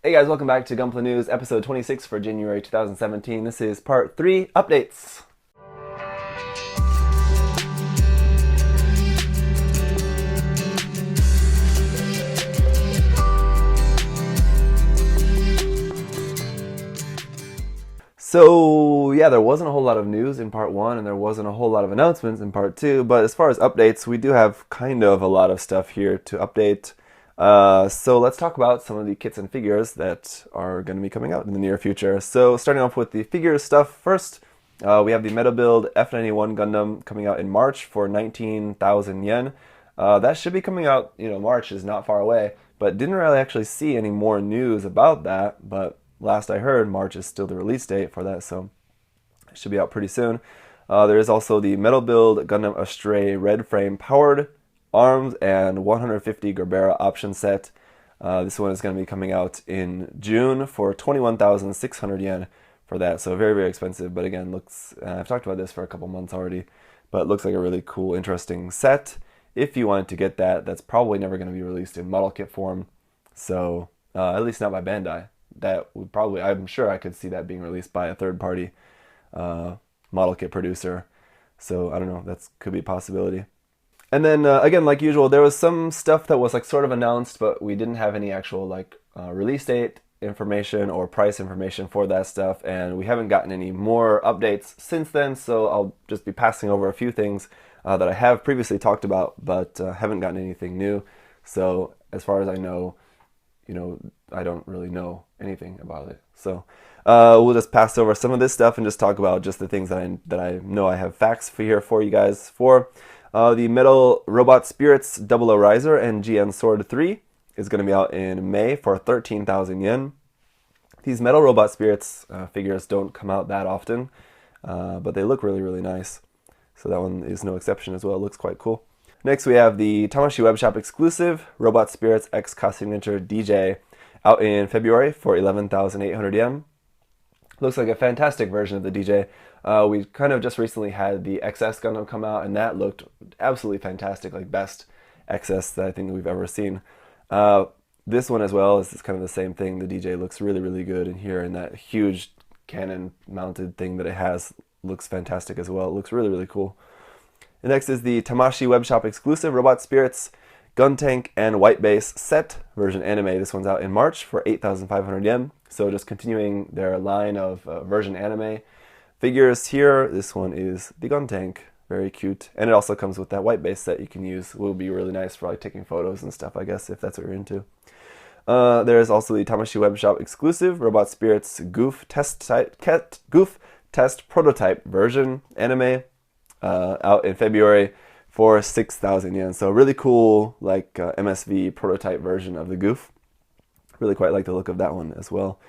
Hey guys, welcome back to Gunpla News, episode 26 for January 2017. This is part 3 updates. So, yeah, there wasn't a whole lot of news in part 1, and there wasn't a whole lot of announcements in part 2, but as far as updates, we do have kind of a lot of stuff here to update. So let's talk about some of the kits and figures that are going to be coming out in the near future. So starting off with the figures stuff first, we have the Meta Build F91 Gundam coming out in March for 19,000 yen. That should be coming out, March is not far away, but didn't really actually see any more news about that, but last I heard, March is still the release date for that, so it should be out pretty soon. There is also the Metal Build Gundam Astray Red Frame Powered Arms and 150 Gerbera option set. This one is going to be coming out in June for 21,600 yen for that, so very, very expensive, but again, looks, I've talked about this for a couple months already, but it looks like a really cool, interesting set. If you wanted to get that, that's probably never going to be released in model kit form, so at least not by Bandai. That would probably, I'm sure I could see that being released by a third-party model kit producer. So I don't know, that could be a possibility. And then again, like usual, there was some stuff that was like sort of announced, but we didn't have any actual release date information or price information for that stuff, and we haven't gotten any more updates since then. So I'll just be passing over a few things that I have previously talked about, but haven't gotten anything new. So as far as I know, I don't really know anything about it. So we'll just pass over some of this stuff and just talk about just the things that I know I have facts for here for you guys for. The Metal Robot Spirits Double O Riser and GN Sword 3 is going to be out in May for 13,000 yen. These Metal Robot Spirits figures don't come out that often, but they look really, really nice. So that one is no exception as well. It looks quite cool. Next, we have the Tamashii Webshop exclusive Robot Spirits X Cost Signature DJ out in February for 11,800 yen. Looks like a fantastic version of the DJ. We kind of just recently had the XS Gundam come out, and that looked absolutely fantastic, like best XS that I think we've ever seen. This one as well is kind of the same thing. The DJ looks really, really good in here, and that huge cannon mounted thing that it has looks fantastic as well. It looks really, really cool. The next is the Tamashii Webshop exclusive Robot Spirits Gun Tank and White Base set version anime. This one's out in March for 8,500 yen. So just continuing their line of version anime figures here. This one is the Gun Tank. Very cute. And it also comes with that White Base set you can use. It will be really nice for taking photos and stuff, I guess, if that's what you're into. There's also the Tamashii Webshop exclusive Robot Spirits Goof Test Prototype version anime. Out in February for 6,000 yen. So really cool, MSV prototype version of the Goof. Really quite like the look of that one as well.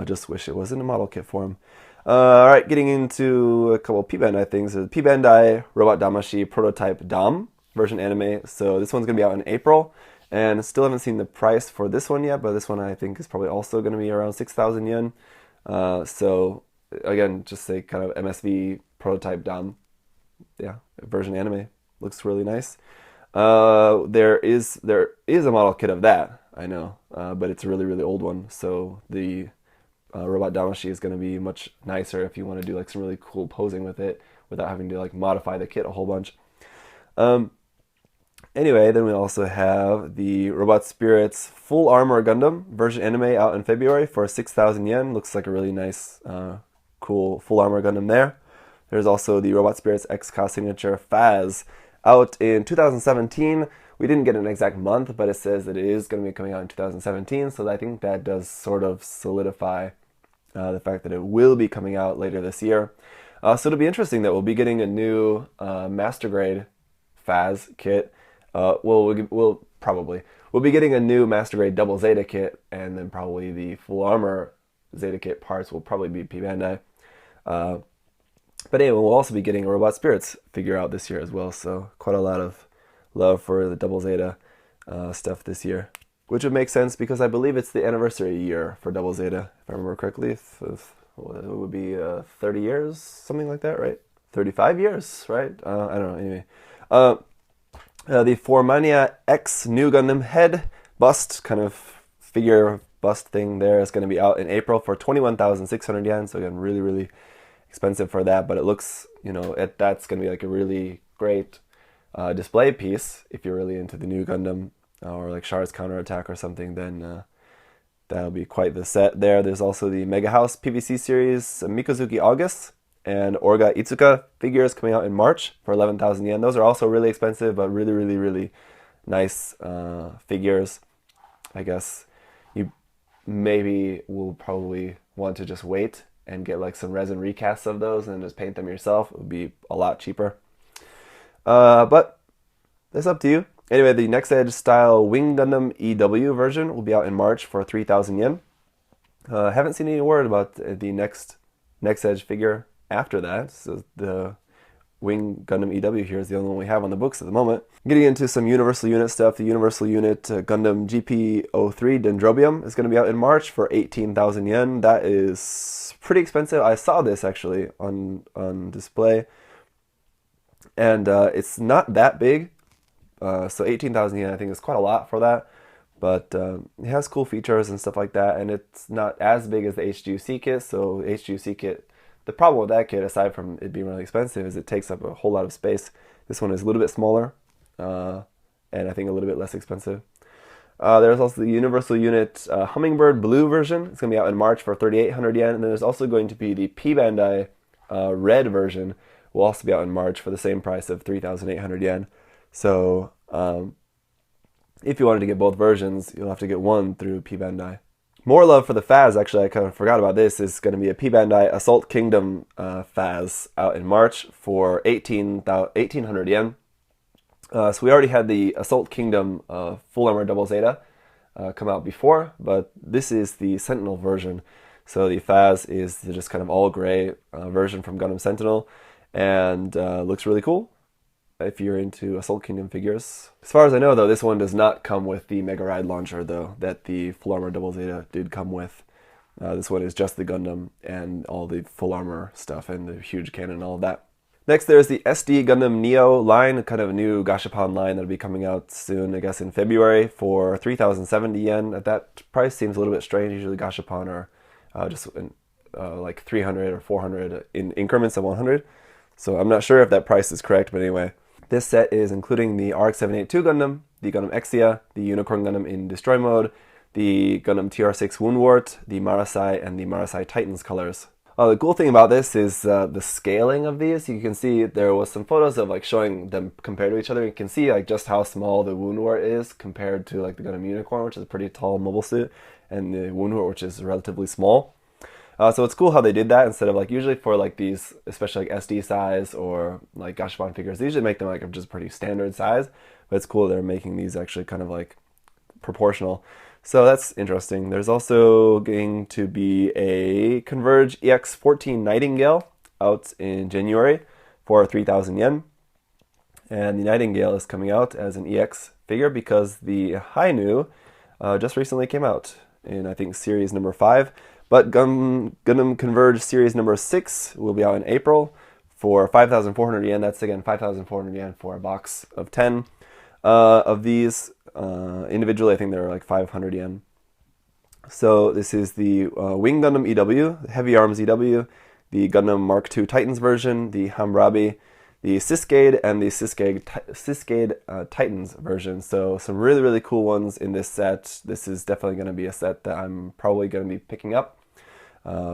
Just wish it was in a model kit form. All right, getting into a couple p-bandai things. The p-bandai Robot Damashi prototype Dom version anime. So this one's gonna be out in April, and still haven't seen the price for this one yet. But this one I think is probably also gonna be around 6,000 yen. So again, just a kind of MSV prototype Dom. Yeah, version anime looks really nice. There is a model kit of that, I know, but it's a really, really old one. So the Robot Damashi is going to be much nicer if you want to do some really cool posing with it without having to modify the kit a whole bunch. Anyway, then we also have the Robot Spirits Full Armor Gundam version anime out in February for 6,000 yen. Looks like a really nice, cool Full Armor Gundam there. There's also the Robot Spirits X Cost Signature Phaz out in 2017. We didn't get an exact month, but it says that it is going to be coming out in 2017, so I think that does sort of solidify the fact that it will be coming out later this year. So it'll be interesting that we'll be getting a new Master Grade Phaz kit. We'll be getting a new Master Grade Double Zeta kit, and then probably the Full Armor Zeta kit parts will probably be p-bandai. But anyway, we'll also be getting a Robot Spirits figure out this year as well, so quite a lot of love for the Double Zeta stuff this year. Which would make sense because I believe it's the anniversary year for Double Zeta, if I remember correctly. It would be 30 years, something like that, right? 35 years, right? I don't know, anyway. The Formania X New Gundam head bust kind of figure bust thing there is going to be out in April for 21,600 yen. So again, really, really expensive for that. But it looks, that's going to be like a really great display piece if you're really into the new Gundam or like Char's Counterattack or something. Then that'll be quite the set there. There's also the Mega House PVC series Mikozuki August and Orga Itsuka figures coming out in March for 11,000 yen. Those are also really expensive, but really, really, really nice figures. I guess you maybe will probably want to just wait and get like some resin recasts of those and just paint them yourself. It would be a lot cheaper. But that's up to you. Anyway, the Next Edge style Wing Gundam EW version will be out in March for 3,000 yen. Haven't seen any word about the Next Edge figure after that. So the Wing Gundam EW here is the only one we have on the books at the moment. Getting into some Universal Unit stuff, the Universal Unit Gundam GP03 Dendrobium is going to be out in March for 18,000 yen. That is pretty expensive. I saw this actually on display, and it's not that big. So 18,000 yen I think is quite a lot for that. But it has cool features and stuff like that, and it's not as big as the HGUC kit. So HGUC kit, the problem with that kit, aside from it being really expensive, is it takes up a whole lot of space. This one is a little bit smaller, and I think a little bit less expensive. There's also the Universal Unit Hummingbird Blue version. It's going to be out in March for 3,800 yen. And then there's also going to be the p-bandai red version. Will also be out in March for the same price of 3,800 yen. So if you wanted to get both versions, you'll have to get one through p-bandai. More love for the FAS, actually, I kind of forgot about this, is going to be a p-bandai Assault Kingdom FAS out in March for 1,800 yen. So we already had the Assault Kingdom Full Armor Double Zeta come out before, but this is the Sentinel version. So the FAS is the just kind of all gray version from Gundam Sentinel, and looks really cool if you're into Assault Kingdom figures. As far as I know, though, this one does not come with the Mega Ride launcher, though, that the Full Armor Double Zeta did come with. This one is just the Gundam and all the full armor stuff and the huge cannon and all of that. Next, there's the SD Gundam Neo line, kind of a new Gashapon line that'll be coming out soon, I guess in February, for 3,070 yen. At that price, seems a little bit strange. Usually Gashapon are just like 300 or 400 in increments of 100. So I'm not sure if that price is correct, but anyway. This set is including the RX-782 Gundam, the Gundam Exia, the Unicorn Gundam in Destroy Mode, the Gundam TR6 Woundwort, the Marasai, and the Marasai Titans colors. The cool thing about this is the scaling of these. You can see there was some photos of like showing them compared to each other. You can see like just how small the Woundwort is compared to like the Gundam Unicorn, which is a pretty tall mobile suit, and the Woundwort, which is relatively small. So it's cool how they did that instead of like usually for like these, especially like SD size or like Gashapon figures, they usually make them like just pretty standard size. But it's cool they're making these actually kind of like proportional. So that's interesting. There's also going to be a Converge EX14 Nightingale out in January for 3,000 yen. And the Nightingale is coming out as an EX figure because the Hainu just recently came out in, I think, series number 5. But Gundam Converge series number 6 will be out in April for 5,400 yen. That's again 5,400 yen for a box of 10 of these. Individually, I think they're like 500 yen. So this is the Wing Gundam EW, the Heavy Arms EW, the Gundam Mark II Titans version, the Hammurabi, the Siskade, and the Siskade Titans version. So some really, really cool ones in this set. This is definitely going to be a set that I'm probably going to be picking up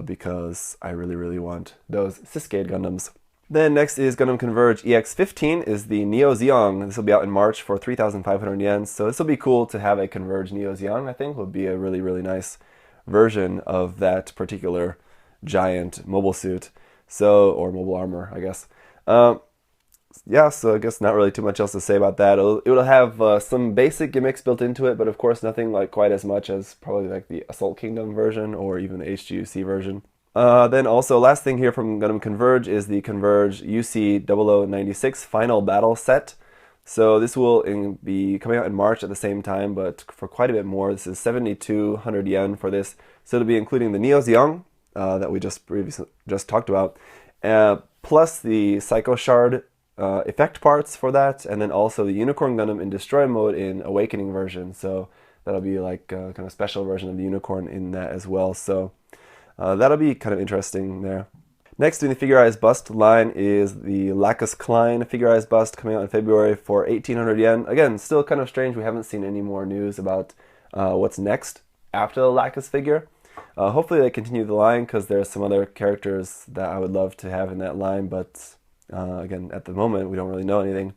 because I really, really want those Siskade Gundams. Then next is Gundam Converge EX15 is the Neo Zeong. This will be out in March for 3,500 yen. So this will be cool to have a Converge Neo Zeong, I think. Would be a really, really nice version of that particular giant mobile suit. So, or mobile armor, I guess. Yeah, so I guess not really too much else to say about that. It'll have some basic gimmicks built into it, but of course nothing like quite as much as probably like the Assault Kingdom version or even the HGUC version. Then also last thing here from Gundam Converge is the Converge UC 0096 Final Battle set. So this will be coming out in March at the same time, but for quite a bit more. This is 7,200 yen for this. So it'll be including the Neo Zeong that we just talked about, plus the Psycho Shard effect parts for that, and then also the Unicorn Gundam in Destroy Mode in Awakening version. So That'll be like a kind of special version of the unicorn in that as well. So that'll be kind of interesting there. Next in the figurized bust line is the Lacus Klein figurized bust coming out in February for 1,800 yen. Again, still kind of strange. We haven't seen any more news about what's next after the Lacus figure. Hopefully they continue the line because there's some other characters that I would love to have in that line, but again, at the moment, we don't really know anything.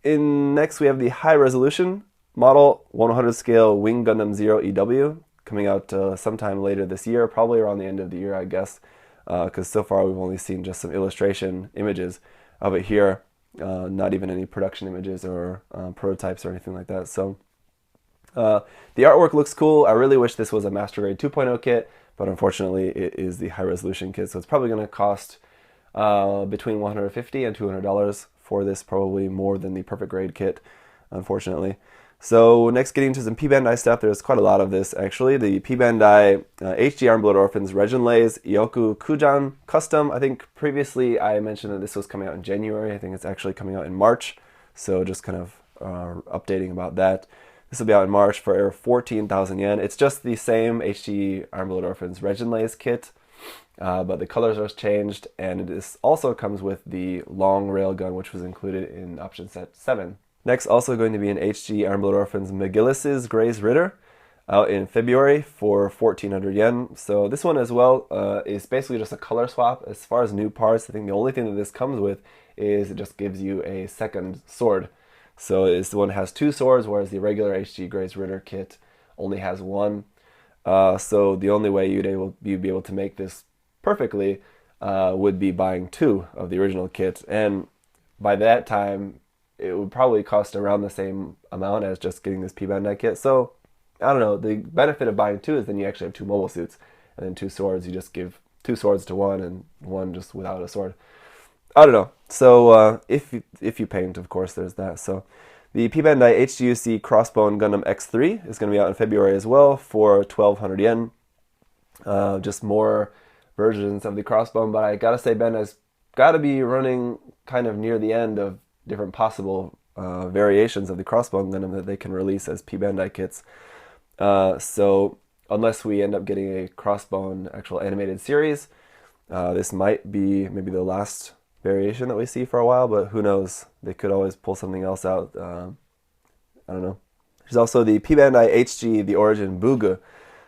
Next, we have the high resolution model 100 scale Wing Gundam 0 EW coming out sometime later this year, probably around the end of the year, I guess, because so far we've only seen just some illustration images of it here, not even any production images or prototypes or anything like that. So the artwork looks cool. I really wish this was a Master Grade 2.0 kit, but unfortunately it is the high resolution kit, so it's probably going to cost between $150 and $200 for this, probably more than the Perfect Grade kit, unfortunately. So next, getting into some p-bandai stuff. There's quite a lot of this actually. The p-bandai HD Iron-Blooded Orphans Reginlays Ioku Kujan Custom. I think previously I mentioned that this was coming out in January. I think it's actually coming out in March. So just kind of updating about that. This will be out in March for 14,000 yen. It's just the same HD Iron-Blooded Orphans Reginlays kit, but the colors are changed, and this also comes with the long railgun, which was included in option set 7. Next, also going to be an HG Iron-Blooded Orphans McGillis's Gray's Ritter, out in February for 1,400 yen. So this one as well is basically just a color swap. As far as new parts, I think the only thing that this comes with is it just gives you a second sword. So this one has 2 swords, whereas the regular HG Gray's Ritter kit only has 1. So the only way you'd be able to make this perfectly would be buying 2 of the original kit, and by that time it would probably cost around the same amount as just getting this p-bandai kit. So I don't know, the benefit of buying 2 is then you actually have 2 mobile suits, and then 2 swords, you just give 2 swords to one and one just without a sword. I don't know. So if you paint, of course, there's that. So the p-bandai HGUC Crossbone Gundam X3 is going to be out in February as well for 1,200 yen. Just more versions of the Crossbone, but I gotta say Bandai's gotta be running kind of near the end of different possible variations of the Crossbone Gundam that they can release as p-bandai kits. So unless we end up getting a Crossbone actual animated series, this might be maybe the last variation that we see for a while, but who knows? They could always pull something else out. I don't know. There's also the p-bandai HG The Origin Bugu.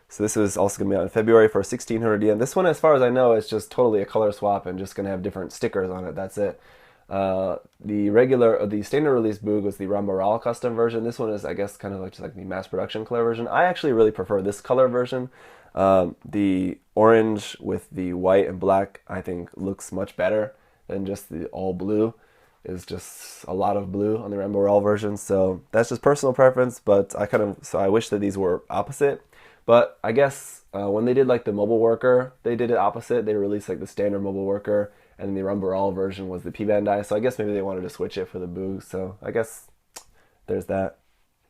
So this is also going to be out in February for 1,600 yen. This one, as far as I know, is just totally a color swap and just going to have different stickers on it. That's it. The standard release Boog was the Rambaral custom version. This one is, I guess, kind of like just like the mass production color version. I actually really prefer this color version. The orange with the white and black, I think, looks much better than just the all blue. Is just a lot of blue on the Rambaral version. So that's just personal preference. But I wish that these were opposite. But I guess when they did like the mobile worker, they did it opposite. They released like the standard mobile worker, and the Rambaral version was the p-bandai. So I guess maybe they wanted to switch it for the Boog. So I guess there's that.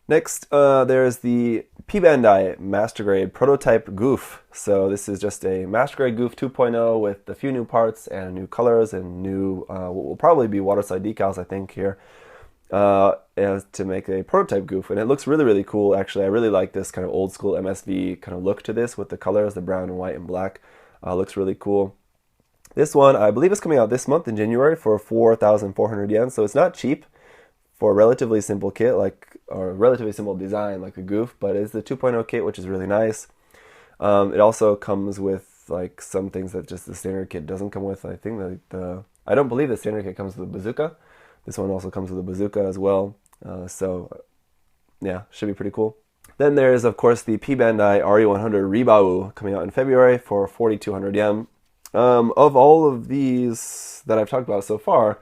Next, there's the p-bandai Master Grade Prototype Goof. So this is just a Master Grade Goof 2.0 with a few new parts and new colors and new, what will probably be waterside decals, I think, here. As to make a prototype Goof, and it looks really, really cool. Actually, I really like this kind of old school MSV kind of look to this with the colors, the brown and white and black. Looks really cool. This one, I believe, is coming out this month in January for 4,400 yen, so it's not cheap for a relatively simple kit, or a relatively simple design like a Goof, but it's the 2.0 kit, which is really nice. It also comes with like some things that just the standard kit doesn't come with. I think I don't believe the standard kit comes with a bazooka. This one also comes with a bazooka as well. So yeah, should be pretty cool. Then there's, of course, the p-bandai RE100 Ribau coming out in February for 4,200 yen. Of all of these that I've talked about so far,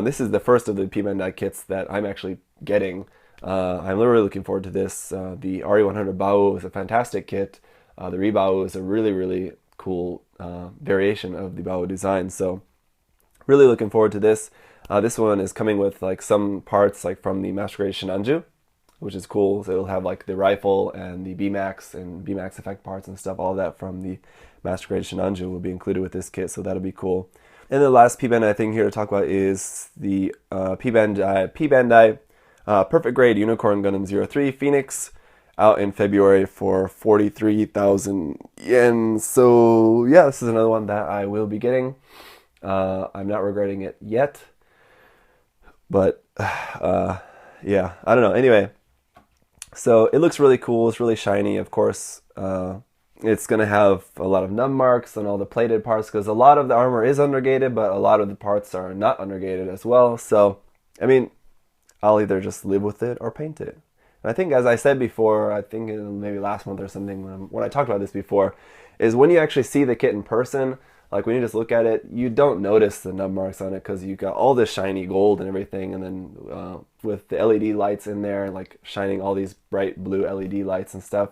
this is the first of the p-bandai kits that I'm actually getting. I'm really looking forward to this. The RE100 Bau is a fantastic kit. The Ribau is a really, really cool variation of the Bau design. So really looking forward to this. This one is coming with like some parts like from the Master Grade Shinanju, which is cool. So it'll have like the rifle and the B-Max and B-Max effect parts and stuff. All of that from the Master Grade Shinanju will be included with this kit, so that'll be cool. And the last p-bandai thing here to talk about is the p-bandai Perfect Grade Unicorn Gundam 03 Phoenix. out in February for 43,000 yen. So yeah, this is another one that I will be getting. I'm not regretting it yet, but yeah, I don't know. Anyway, so it looks really cool. It's really shiny, of course. It's going to have a lot of nub marks on all the plated parts because a lot of the armor is undergated, but a lot of the parts are not undergated as well. So, I mean, I'll either just live with it or paint it. And I think, as I said before, I think in maybe last month or something, when I talked about this before, is when you actually see the kit in person, like when you just look at it, you don't notice the nub marks on it because you got all this shiny gold and everything, and then with the LED lights in there, like shining all these bright blue LED lights and stuff,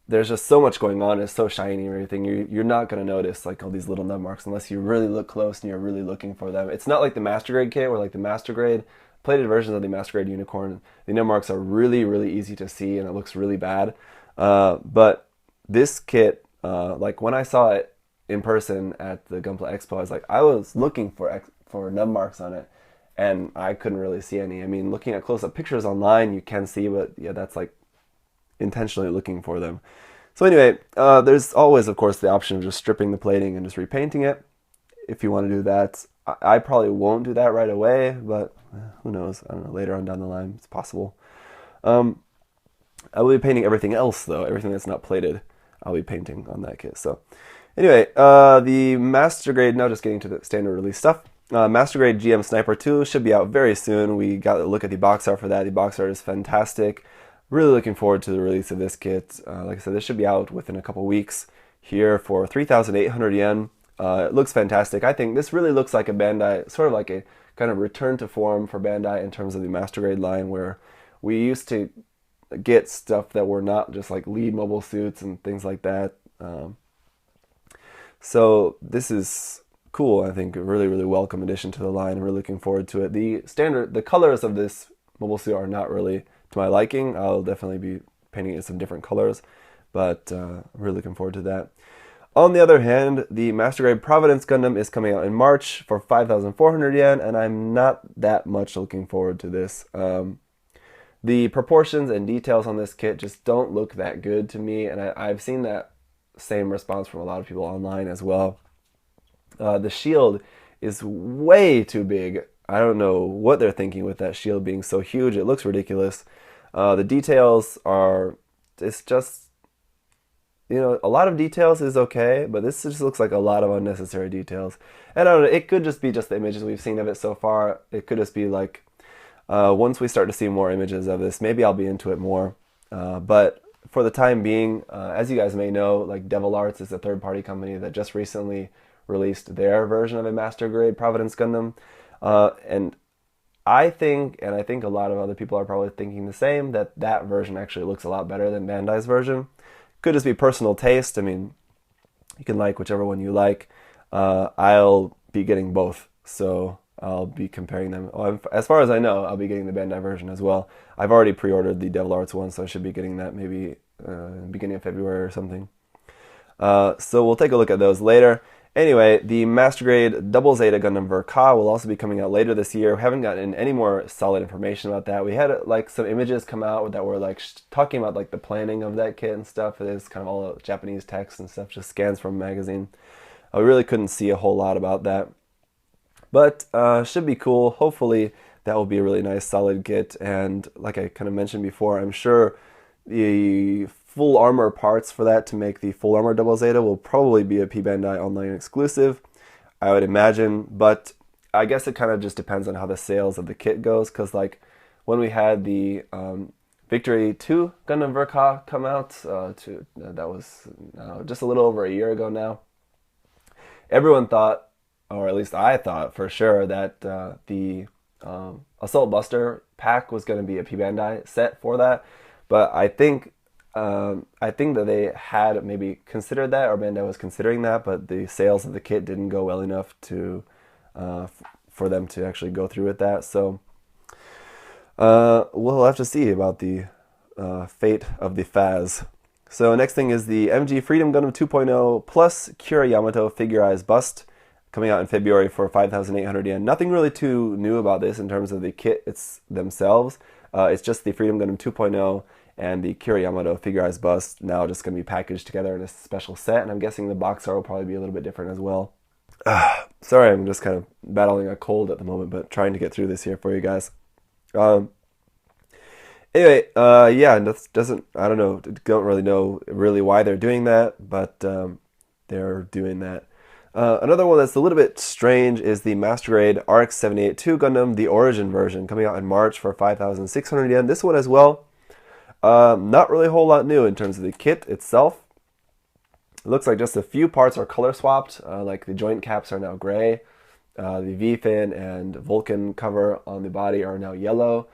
there's just so much going on. It's so shiny and everything. You're not going to notice like all these little nub marks unless you really look close and you're really looking for them. It's not like the Master Grade kit where like the Master Grade plated versions of the Master Grade Unicorn, the nub marks are really, really easy to see and it looks really bad. But this kit, like when I saw it in person at the Gunpla Expo, I was looking for nub marks on it and I couldn't really see any. I mean, looking at close-up pictures online, you can see, but yeah, that's like intentionally looking for them. So anyway, there's always, of course, the option of just stripping the plating and just repainting it. If you want to do that, I probably won't do that right away, but who knows? I don't know. Later on down the line, it's possible. I will be painting everything else, though. Everything that's not plated, I'll be painting on that kit. So anyway, the Master Grade, now just getting to the standard release stuff. Master Grade GM Sniper 2 should be out very soon. We got a look at the box art for that. The box art is fantastic. Really looking forward to the release of this kit. Like I said, this should be out within a couple weeks here for 3,800 yen. It looks fantastic. I think this really looks like a Bandai, sort of like a kind of return to form for Bandai in terms of the Master Grade line, where we used to get stuff that were not just like lead mobile suits and things like that. So this is cool. I think a really, really welcome addition to the line. I'm really looking forward to it. The colors of this mobile suit are not really to my liking. I'll definitely be painting it in some different colors, but I'm really looking forward to that. On the other hand, the Master Grade Providence Gundam is coming out in March for 5,400 yen, and I'm not that much looking forward to this. The proportions and details on this kit just don't look that good to me, and I've seen that same response from a lot of people online as well. The shield is way too big. I don't know what they're thinking with that shield being so huge. It looks ridiculous. The details are, it's just, you know, a lot of details is okay, but this just looks like a lot of unnecessary details. And I don't know, it could just be just the images we've seen of it so far. It could just be like, once we start to see more images of this, maybe I'll be into it more. But for the time being, as you guys may know, like Devil Arts is a third-party company that just recently released their version of a Master Grade Providence Gundam. And I think a lot of other people are probably thinking the same, that version actually looks a lot better than Bandai's version. Could just be personal taste. I mean, you can like whichever one you like. I'll be getting both, so I'll be comparing them. As far as I know, I'll be getting the Bandai version as well. I've already pre-ordered the Devil Arts one, so I should be getting that maybe beginning of February or something. So we'll take a look at those later. Anyway, the Master Grade Double Zeta Gundam Verka will also be coming out later this year. We haven't gotten any more solid information about that. We had like some images come out that were like talking about like the planning of that kit and stuff. It is kind of all Japanese text and stuff, just scans from a magazine. I really couldn't see a whole lot about that. But should be cool. Hopefully that will be a really nice solid kit. And like I kind of mentioned before, I'm sure the full armor parts for that to make the full armor Double Zeta will probably be a p-bandai online exclusive, I would imagine. But I guess it kind of just depends on how the sales of the kit goes, because like when we had the Victory 2 Gundam Verka come out, that was just a little over a year ago now, everyone thought, or at least I thought for sure, that the Assault Buster pack was going to be a p-bandai set for that. But I think that they had maybe considered that, or Bandai was considering that, but the sales of the kit didn't go well enough to for them to actually go through with that. So we'll have to see about the fate of the Faz. So next thing is the MG Freedom Gundam 2.0 plus Kira Yamato figurized bust, coming out in February for 5,800 yen. Nothing really too new about this in terms of the kit themselves. It's just the Freedom Gundam 2.0 and the Kira Yamato figurized bust now just going to be packaged together in a special set, and I'm guessing the box art will probably be a little bit different as well. Sorry, I'm just kind of battling a cold at the moment, but trying to get through this here for you guys. Anyway, yeah, I don't know, don't really know why they're doing that, but they're doing that. Another one that's a little bit strange is the Master Grade RX-782 Gundam, the Origin version, coming out in March for 5,600 yen. This one as well, not really a whole lot new in terms of the kit itself. It looks like just a few parts are color swapped, like the joint caps are now gray, the V-fin and Vulcan cover on the body are now yellow.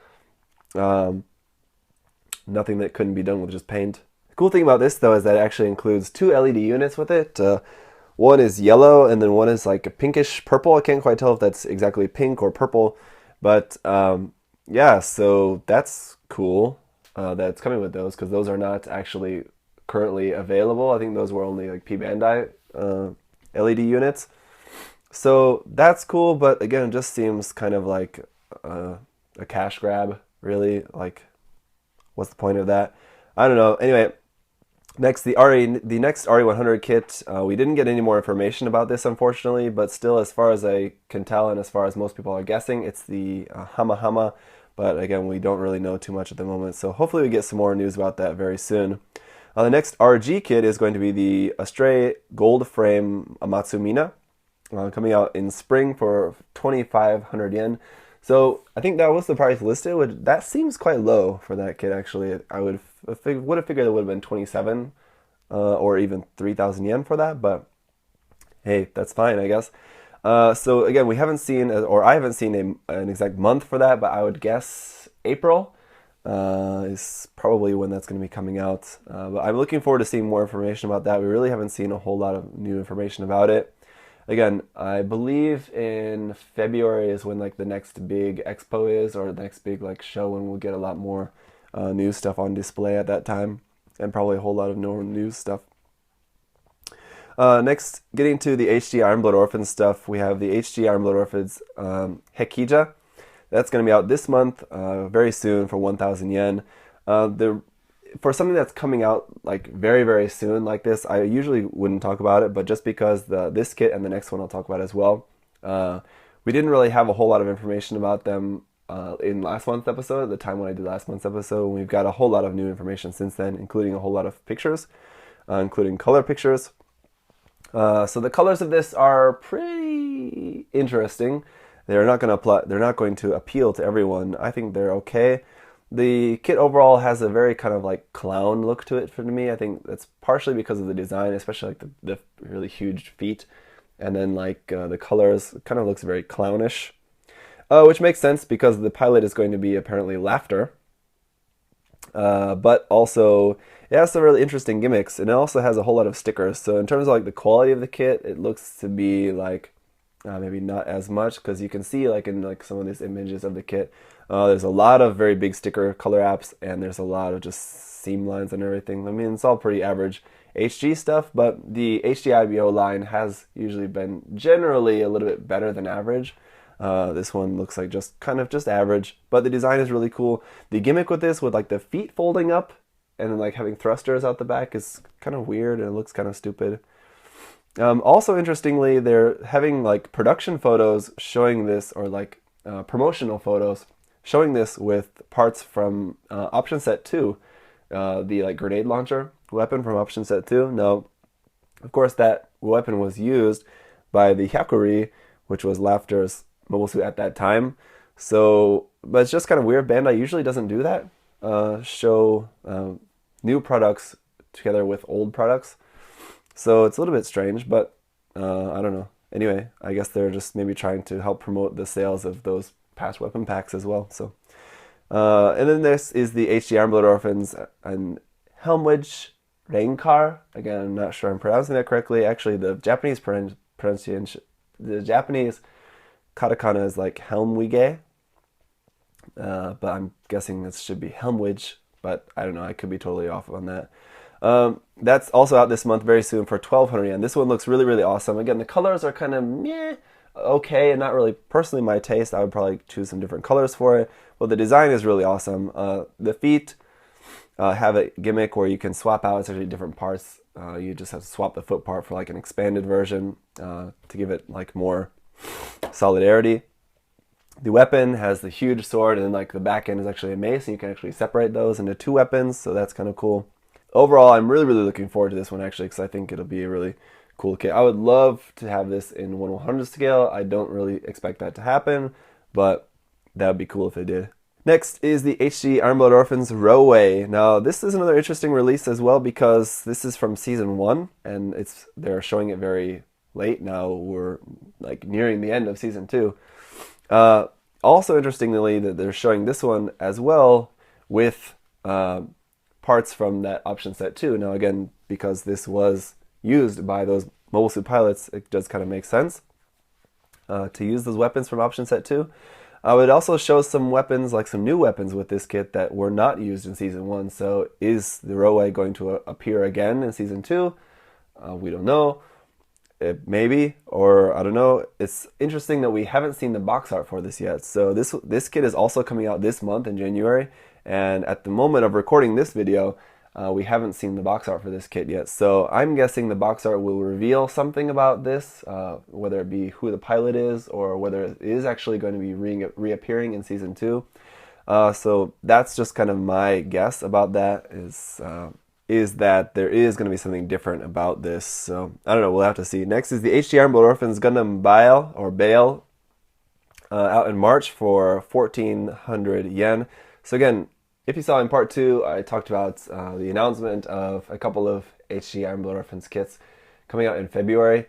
Nothing that couldn't be done with just paint. The cool thing about this, though, is that it actually includes 2 LED units with it. One is yellow, and then one is like a pinkish purple. I can't quite tell if that's exactly pink or purple, but yeah, so that's cool that it's coming with those, because those are not actually currently available. I think those were only like p-bandai LED units. So that's cool, but again, it just seems kind of like a cash grab, really. Like, what's the point of that? I don't know. Anyway, next, the next RE100 kit. We didn't get any more information about this, unfortunately, but still, as far as I can tell, and as far as most people are guessing, it's the Hama Hama. But again, we don't really know too much at the moment, so hopefully we get some more news about that very soon. The next RG kit is going to be the Astray Gold Frame Amatsumina, coming out in spring for 2,500 yen. So I think that was the price listed. That seems quite low for that kit, actually. I would have figured it would have been 27 or even 3,000 yen for that, but hey, that's fine, I guess. So again, we haven't seen, or I haven't seen an exact month for that, but I would guess April is probably when that's going to be coming out. But I'm looking forward to seeing more information about that. We really haven't seen a whole lot of new information about it. Again, I believe in February is when like the next big expo is, or the next big like show, and we'll get a lot more new stuff on display at that time, and probably a whole lot of news stuff. Next, getting to the HD Iron-Blooded Orphans stuff, we have the HD Iron-Blooded Orphans Hekija. That's going to be out this month, very soon, for 1,000 yen. For something that's coming out like very, very soon like this, I usually wouldn't talk about it, but just because this kit and the next one I'll talk about as well, we didn't really have a whole lot of information about them in last month's episode, at the time when I did last month's episode. We've got a whole lot of new information since then, including a whole lot of pictures, including color pictures. So the colors of this are pretty interesting. They're not going to appeal to everyone. I think they're okay. The kit overall has a very kind of like clown look to it for me. I think that's partially because of the design, especially like the really huge feet, and then like the colors kind of looks very clownish, which makes sense because the pilot is going to be apparently Laughter. But also it has some really interesting gimmicks, and it also has a whole lot of stickers. So in terms of like the quality of the kit, it looks to be like maybe not as much, because you can see like in like some of these images of the kit, there's a lot of very big sticker color apps, and there's a lot of just seam lines and everything. I mean, it's all pretty average HG stuff, but the HD IBO line has usually been generally a little bit better than average. This one looks like just average, but the design is really cool. The gimmick with this, with like the feet folding up and then like having thrusters out the back, is kind of weird, and it looks kind of stupid. Also, interestingly, they're having like production photos showing this, or like promotional photos showing this with parts from Option Set 2, the like grenade launcher weapon from Option Set 2. Now, of course, that weapon was used by the Hyakuri, which was Laughter's mobile suit at that time. So, but it's just kind of weird. Bandai usually doesn't do that. Show new products together with old products. So it's a little bit strange, but I don't know. Anyway, I guess they're just maybe trying to help promote the sales of those past weapon packs as well. So, and then this is the HD Iron-Blooded Orphans and Helmwich Reinkar. Again, I'm not sure I'm pronouncing that correctly. Actually, the Japanese pronunciation, the Japanese katakana is like Helmwige, but I'm guessing this should be Helmwich, but I don't know. I could be totally off on that. That's also out this month very soon for 1,200 yen. This one looks really, really awesome. Again, the colors are kind of meh. okay and not really personally my taste. I would probably choose some different colors for it. But the design is really awesome. The feet have a gimmick where you can swap out essentially different parts. You just have to swap the foot part for like an expanded version to give it like more solidarity. The weapon has the huge sword, and then like the back end is actually a mace, and you can actually separate those into two weapons, so that's kind of cool. Overall, I'm really looking forward to this one actually, because I think it'll be a really cool kit. I would love to have this in 1/100 scale. I don't really expect that to happen, but that would be cool if they did. Next is the HD Iron-Blooded Orphans Rowway. Now, this is another interesting release as well, because this is from Season 1, and they're showing it very late. Now we're like nearing the end of Season 2. Also, interestingly, that they're showing this one as well with parts from that option set 2. Now, again, because this was used by those mobile suit pilots, it does kind of make sense to use those weapons from option set 2. It also shows some weapons, like some new weapons with this kit that were not used in Season 1. So is the Rowway going to appear again in Season 2? We don't know. Maybe, or I don't know. It's interesting that we haven't seen the box art for this yet. So this kit is also coming out this month in January, and at the moment of recording this video, we haven't seen the box art for this kit yet. So I'm guessing the box art will reveal something about this, whether it be who the pilot is or whether it is actually going to be reappearing in Season 2. So that's just kind of my guess about that, is that there is going to be something different about this. So I don't know, we'll have to see. Next is the HD Iron-Blooded Orphans Gundam Bale, out in March for 1,400 yen. So again, if you saw in part 2, I talked about the announcement of a couple of HD Iron-Blooded Orphans kits coming out in February,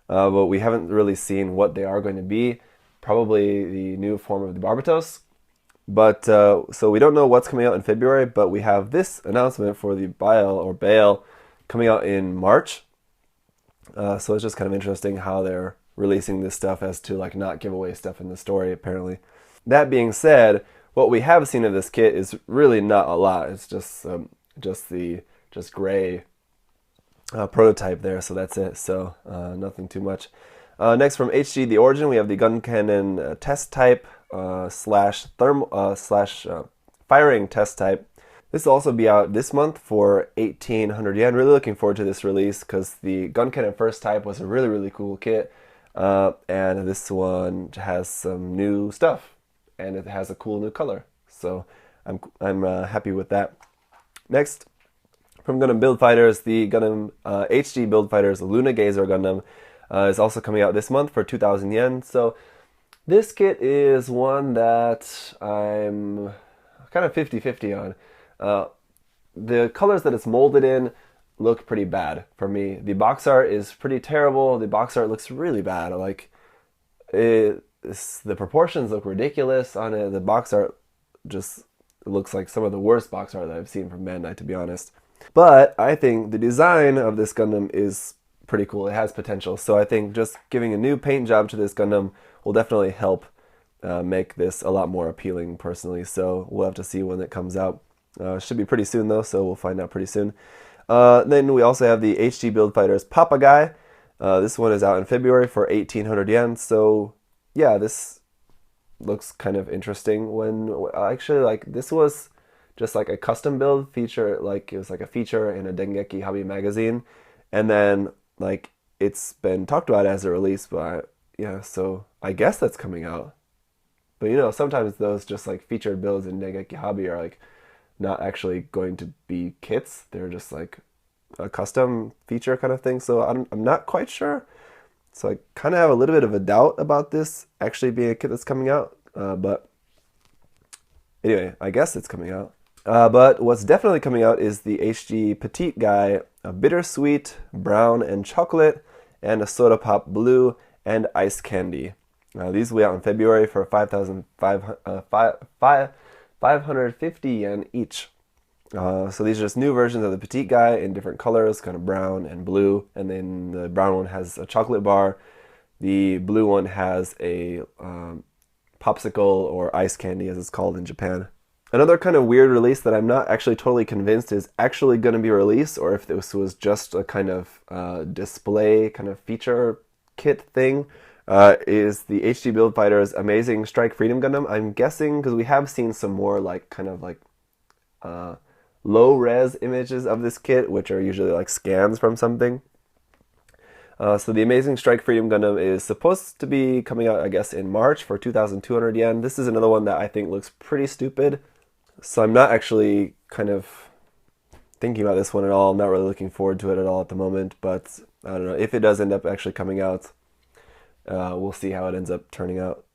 but we haven't really seen what they are going to be. Probably the new form of the Barbatos. But so we don't know what's coming out in February, but we have this announcement for the Bale coming out in March. So it's just kind of interesting how they're releasing this stuff as to like not give away stuff in the story, apparently. That being said, what we have seen of this kit is really not a lot. It's just gray prototype there, so that's it. So nothing too much. Next, from HD The Origin, we have the gun cannon test type slash firing test type. This will also be out this month for 1,800 yen. Really looking forward to this release because the gun cannon first type was a really cool kit, and this one has some new stuff, and it has a cool new color. So I'm happy with that. Next, from Gundam Build Fighters, the Gundam HD Build Fighters Luna Gazer Gundam is also coming out this month for 2,000 yen. So this kit is one that I'm kind of 50-50 on. The colors that it's molded in look pretty bad for me. The box art is pretty terrible. The box art looks really bad. Like the proportions look ridiculous on it. The box art just looks like some of the worst box art that I've seen from Bandai, to be honest. But I think the design of this Gundam is pretty cool. It has potential. So I think just giving a new paint job to this Gundam will definitely help make this a lot more appealing personally. So we'll have to see when it comes out. Should be pretty soon though, so we'll find out pretty soon. Then we also have the HD Build Fighters Papagai. This one is out in February for 1,800 yen. So yeah, this looks kind of interesting. When actually, like, this was just like a custom build feature, like it was like a feature in a Dengeki Hobby magazine, and then like it's been talked about as a release, but yeah, so I guess that's coming out. But you know, sometimes those just like featured builds in Dengeki Hobby are like not actually going to be kits. They're just like a custom feature kind of thing. So I'm not quite sure. So I kind of have a little bit of a doubt about this actually being a kit that's coming out. But anyway, I guess it's coming out. But what's definitely coming out is the HG Petite Guy, a Bittersweet, Brown, and Chocolate, and a Soda Pop Blue, and Ice Candy. These will be out in February for 550 yen each. So these are just new versions of the Petite Guy in different colors, kind of brown and blue. And then the brown one has a chocolate bar. The blue one has a popsicle or ice candy, as it's called in Japan. Another kind of weird release that I'm not actually totally convinced is actually going to be released, or if this was just a kind of display, kind of feature kit thing, is the HD Build Fighters Amazing Strike Freedom Gundam. I'm guessing because we have seen some more like kind of like low res images of this kit, which are usually like scans from something. So the Amazing Strike Freedom Gundam is supposed to be coming out, I guess, in March for 2,200 yen. This is another one that I think looks pretty stupid. So I'm not actually kind of thinking about this one at all. I'm not really looking forward to it at all at the moment. But I don't know. If it does end up actually coming out, we'll see how it ends up turning out.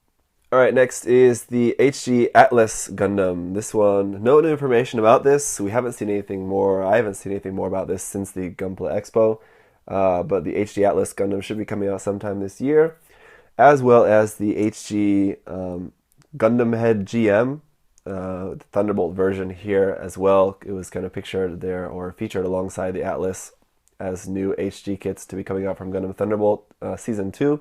Alright, next is the HG Atlas Gundam. This one, no new information about this. We haven't seen anything more. I haven't seen anything more about this since the Gunpla Expo. But the HG Atlas Gundam should be coming out sometime this year, as well as the HG Gundam Head GM, the Thunderbolt version here as well. It was kind of pictured there or featured alongside the Atlas as new HG kits to be coming out from Gundam Thunderbolt Season 2.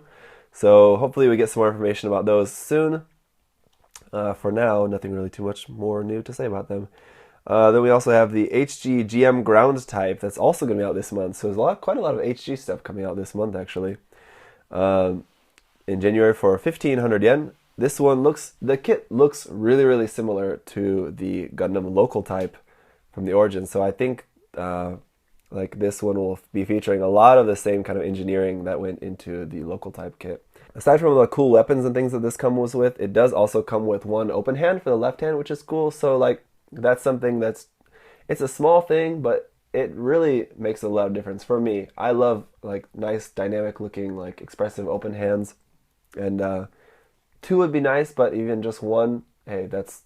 So hopefully we get some more information about those soon. For now, nothing really too much more new to say about them. Then we also have the HG GM Ground type that's also going to be out this month. So there's quite a lot of HG stuff coming out this month actually. In January for 1,500 yen. This one the kit looks really, really similar to the Gundam local type from the origin. So I think like this one will be featuring a lot of the same kind of engineering that went into the local type kit. Aside from the cool weapons and things that this comes with, it does also come with one open hand for the left hand, which is cool. So like that's something it's a small thing, but it really makes a lot of difference for me. I love like nice dynamic looking like expressive open hands, and two would be nice, but even just one, hey, that's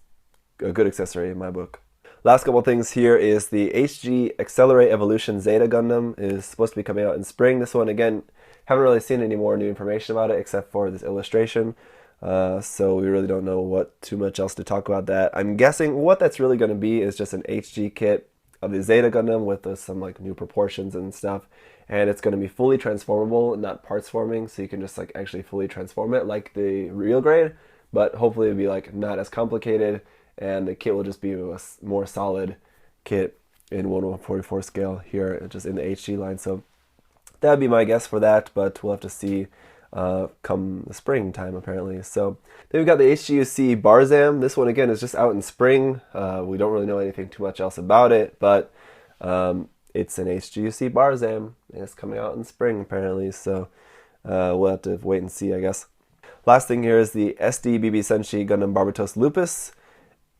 a good accessory in my book. Last couple things here is the HG Accelerate Evolution Zeta Gundam is supposed to be coming out in spring. This one, again, haven't really seen any more new information about it except for this illustration. So we really don't know what too much else to talk about that. I'm guessing what that's really going to be is just an HG kit of the Zeta Gundam with some like new proportions and stuff. And it's going to be fully transformable, not parts forming, so you can just like actually fully transform it like the real grade, but hopefully it'll be like not as complicated, and the kit will just be a more solid kit in 1/144 scale here, just in the HG line. So that would be my guess for that, but we'll have to see come the springtime apparently. So then we've got the HGUC Barzam. This one again is just out in spring. We don't really know anything too much else about it, but it's an HGUC Barzam, and it's coming out in spring apparently. So we'll have to wait and see, I guess. Last thing here is the SD Senshi Gundam Barbatos Lupus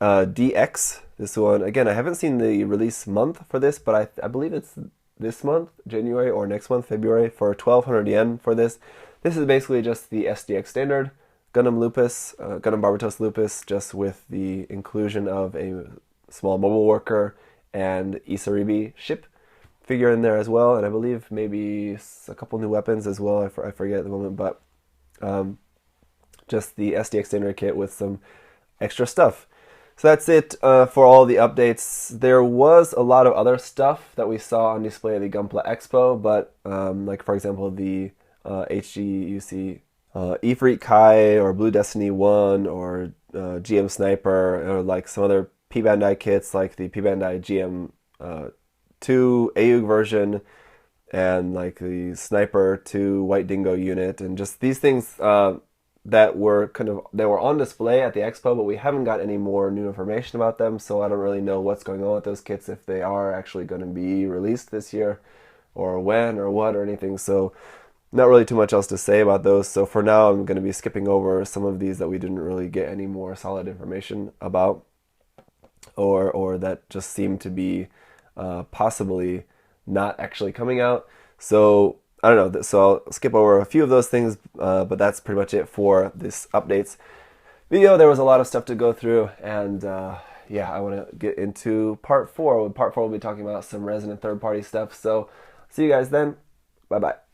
DX. This one, again, I haven't seen the release month for this, but I believe it's this month, January, or next month, February, for 1,200 yen for this. This is basically just the SDX standard Gundam Lupus, Gundam Barbatos Lupus, just with the inclusion of a small mobile worker and Isaribi ship figure in there as well, and I believe maybe a couple new weapons as well. I forget at the moment, but just the SDX standard kit with some extra stuff. So that's it for all the updates. There was a lot of other stuff that we saw on display at the Gunpla Expo, but like for example the HGUC Ifrit Kai or Blue Destiny 1 or GM Sniper, or like some other p-bandai kits like the p-bandai GM 2 AUG version, and like the Sniper 2 White Dingo unit, and just these things that were on display at the expo, but we haven't got any more new information about them, so I don't really know what's going on with those kits, if they are actually going to be released this year, or when, or what, or anything. So not really too much else to say about those. So for now, I'm going to be skipping over some of these that we didn't really get any more solid information about, or that just seem to be possibly not actually coming out. So I don't know, so I'll skip over a few of those things, but that's pretty much it for this updates video. There was a lot of stuff to go through, and yeah, I want to get into part 4. Part 4 we'll be talking about some resin and third-party stuff, so see you guys then. Bye-bye.